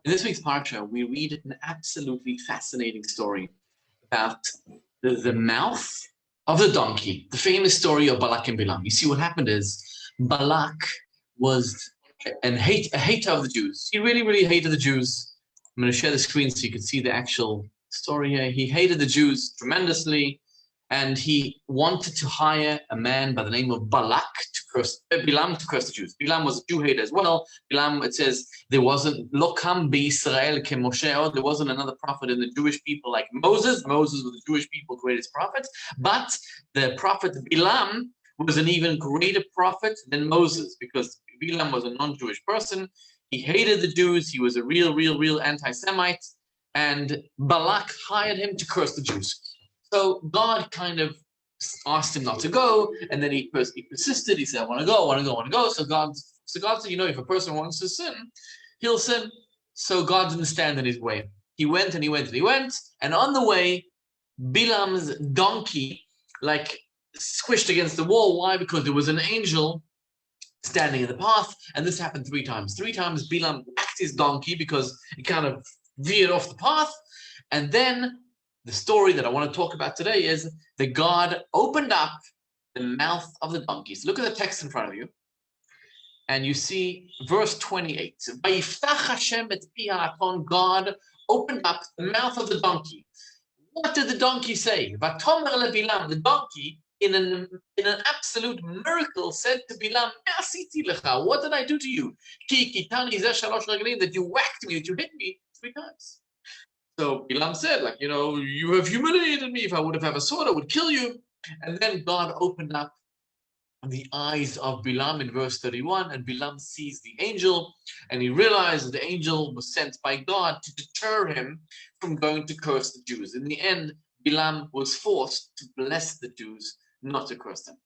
In this week's Parsha, we read an absolutely fascinating story about the mouth of the donkey, the famous story of Balak and Bilam. You see, what happened is Balak was a hater of the Jews. He really, really hated the Jews. I'm going to share the screen so you can see the actual story here. He hated the Jews tremendously, and he wanted to hire a man by the name of Bilam to curse the Jews. Bilam was a Jew hater as well. Bilam, it says, there wasn't Lokam B'Yisrael ke Moshe, there wasn't another prophet in the Jewish people like Moses. Moses was the Jewish people's greatest prophet, but the prophet Bilam was an even greater prophet than Moses, because Bilam was a non-Jewish person. He hated the Jews. He was a real anti-Semite, and Balak hired him to curse the Jews. So God kind of asked him not to go, and then he persisted. He said, I want to go. So God said, if a person wants to sin, he'll sin. So God didn't stand in his way. He went, and on the way, Bilam's donkey, squished against the wall. Why? Because there was an angel standing in the path, and this happened 3 times. 3 times Bilam whacked his donkey because it kind of veered off the path, and then the story that I want to talk about today is that God opened up the mouth of the donkey. So look at the text in front of you, and you see verse 28. God opened up the mouth of the donkey. What did the donkey say? The donkey, in an absolute miracle, said to Bilam, what did I do to you? That you whacked me, that you hit me 3 times. So Bilam said, you have humiliated me. If I would have a sword, I would kill you. And then God opened up the eyes of Bilam in verse 31, and Bilam sees the angel, and he realized that the angel was sent by God to deter him from going to curse the Jews. In the end, Bilam was forced to bless the Jews, not to curse them.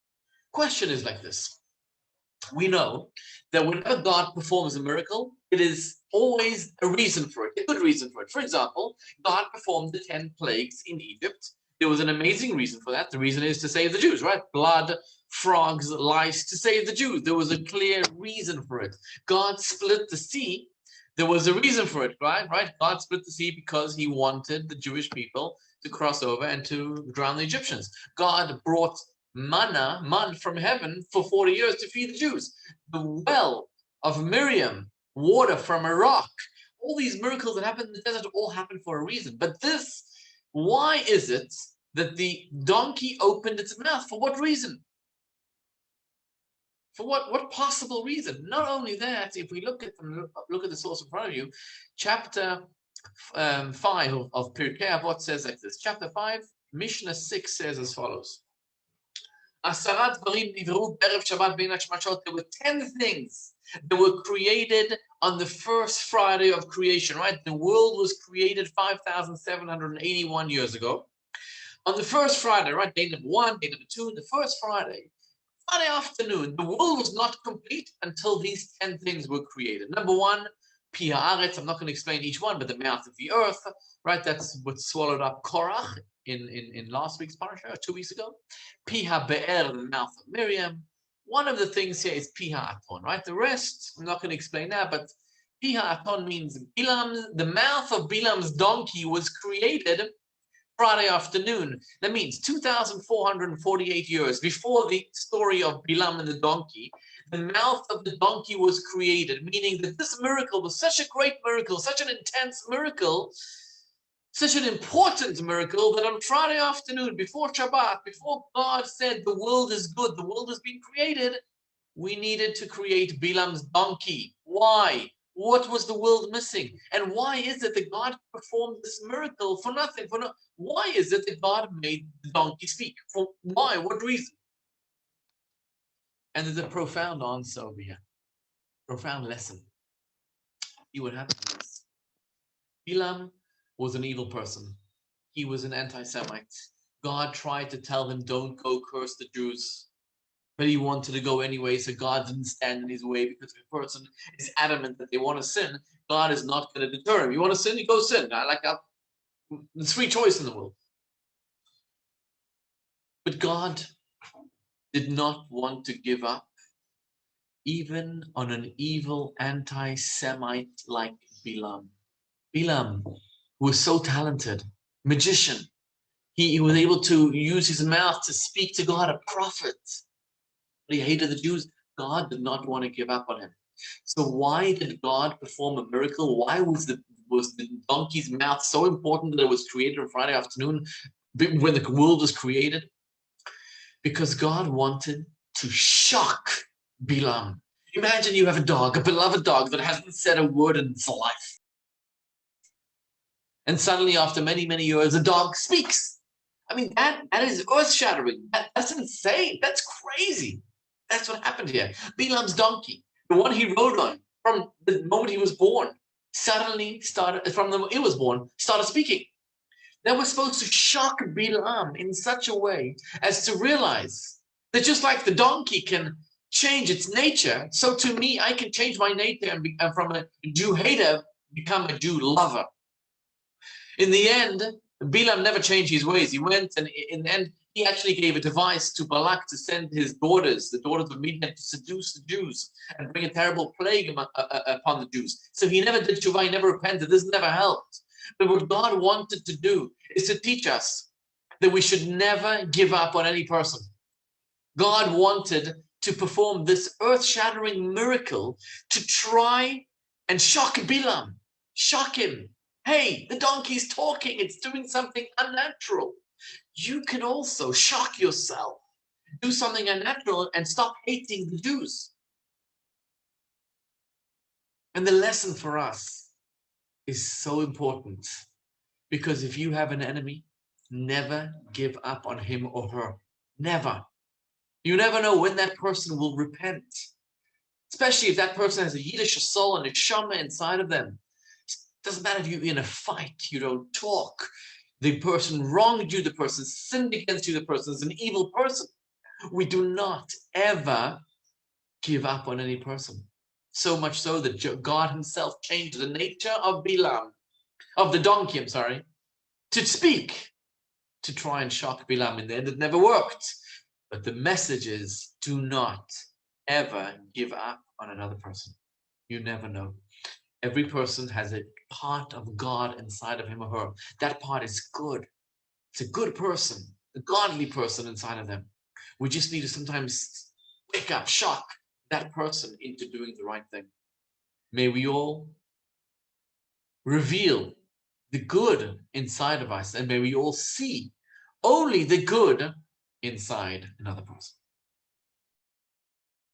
Question is like this. We know that whenever God performs a miracle, it is always a reason for it, a good reason for it. For example, God performed the 10 plagues in Egypt. There was an amazing reason for that. The reason is to save the Jews, right? Blood, frogs, lice, to save the Jews. There was a clear reason for it. God split the sea. There was a reason for it, right? God split the sea because he wanted the Jewish people to cross over and to drown the Egyptians. God brought man from heaven for 40 years to feed the Jews. The well of Miriam, water from a rock, all these miracles that happened in the desert all happened for a reason. But why is it that the donkey opened its mouth? For what reason? For what possible reason? Not only that, if we look at the source in front of you, chapter 5 of Pirkei Avot says like this. Chapter 5, Mishnah 6 says as follows. There were 10 things that were created on the first Friday of creation, right? The world was created 5,781 years ago. On the first Friday, right? Day number 1, day number 2, the first Friday afternoon, the world was not complete until these 10 things were created. Number 1, Pi Haaretz. I'm not going to explain each one, but the mouth of the earth, right? That's what swallowed up Korach in last week's Parsha, 2 weeks ago. Pi HaBe'er, the mouth of Miriam. One of the things here is Pi HaAton, right? The rest, I'm not going to explain that, but Pi HaAton means the mouth of Bilam's donkey was created Friday afternoon. That means 2,448 years before the story of Bilam and the donkey, the mouth of the donkey was created, meaning that this miracle was such a great miracle, such an intense miracle, such an important miracle, that on Friday afternoon, before Shabbat, before God said the world is good, the world has been created, we needed to create Bilam's donkey. Why? What was the world missing? And why is it that God performed this miracle for nothing? Why is it that God made the donkey speak? For why? What reason? And there's a profound answer over here. Profound lesson. See what happened is Bilam was an evil person. He was an anti-Semite. God tried to tell him, don't go curse the Jews. But he wanted to go anyway, so God didn't stand in his way, because if a person is adamant that they want to sin, God is not going to deter him. You want to sin, you go sin. There's free choice in the world. But God did not want to give up, even on an evil anti-Semite like Bilam. Bilam, who was so talented, magician, he was able to use his mouth to speak to God, a prophet. But he hated the Jews. God did not want to give up on him. So why did God perform a miracle? Why was the donkey's mouth so important that it was created on Friday afternoon when the world was created? Because God wanted to shock Bilam. Imagine you have a dog, a beloved dog that hasn't said a word in its life. And suddenly, after many, many years, the dog speaks. I mean, that is earth-shattering. That's insane. That's crazy. That's what happened here. Bilam's donkey, the one he rode on from the moment he was born, suddenly started speaking. That was supposed to shock Bilam in such a way as to realize that just like the donkey can change its nature, so to me, I can change my nature and from a Jew hater become a Jew lover. In the end, Bilam never changed his ways. He went and in the end, he actually gave a device to Balak to send his daughters, the daughters of Midian, to seduce the Jews and bring a terrible plague upon the Jews. So he never did tshuva, he never repented. This never helped. But what God wanted to do is to teach us that we should never give up on any person. God wanted to perform this earth-shattering miracle to try and shock Bilam, shock him. Hey, the donkey's talking. It's doing something unnatural. You can also shock yourself, do something unnatural, and stop hating the Jews. And the lesson for us is so important, because if you have an enemy, never give up on him or her. Never. You never know when that person will repent, especially if that person has a Yiddish soul and a neshama inside of them. It doesn't matter if you're in a fight, you don't talk. The person wronged you, the person sinned against you, the person is an evil person. We do not ever give up on any person. So much so that God himself changed the nature of Bilam, of the donkey, to speak, to try and shock Bilam. In the end, it never worked. But the message is, do not ever give up on another person. You never know. Every person has a part of God inside of him or her. That part is good. It's a good person, a godly person inside of them. We just need to sometimes wake up, shock that person into doing the right thing. May we all reveal the good inside of us, and may we all see only the good inside another person.